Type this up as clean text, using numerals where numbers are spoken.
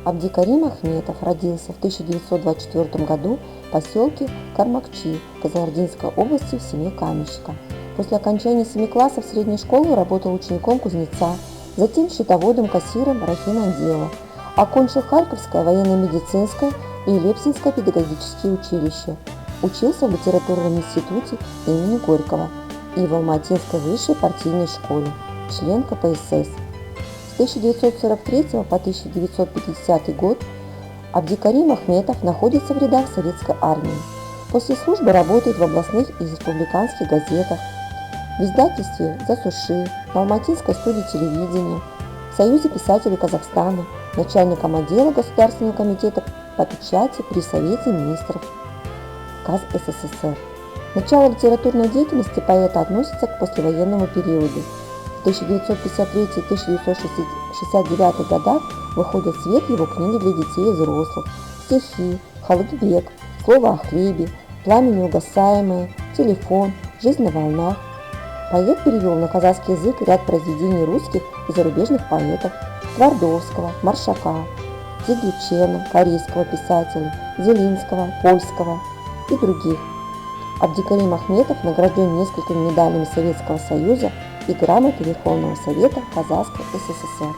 Абдикарим Ахметов родился в 1924 году в поселке Кармакчи Кызылординской области в семье каменщика. После окончания 7 классов средней школы работал учеником кузнеца, затем счетоводом-кассиром райфинотдела. Окончил Харьковское военно-медицинское и Лепсинское педагогические училища. Учился в литературном институте имени Горького и в Алматинской высшей партийной школе, член КПСС. С 1943 по 1950 год Абдикарим Ахметов находится в рядах Советской армии. После службы работает в областных и республиканских газетах, в издательстве «Засуши», в Алматинской студии телевидения, в Союзе писателей Казахстана, начальником отдела Государственного комитета по печати при Совете министров КАЗ СССР. Начало литературной деятельности поэта относится к послевоенному периоду. В 1953-1969 годах выходят в свет его книги для детей и взрослых: «Стихи», «Халыкбек», «Слово о хлебе», «Пламя неугасаемое», «Телефон», «Жизнь на волнах». Поэт перевел на казахский язык ряд произведений русских и зарубежных поэтов: Твардовского, Маршака, Зигличена, корейского писателя, Зелинского, польского и других. Абдикарим Ахметов награжден несколькими медалями Советского Союза и грамотой Верховного Совета Казахской ССР.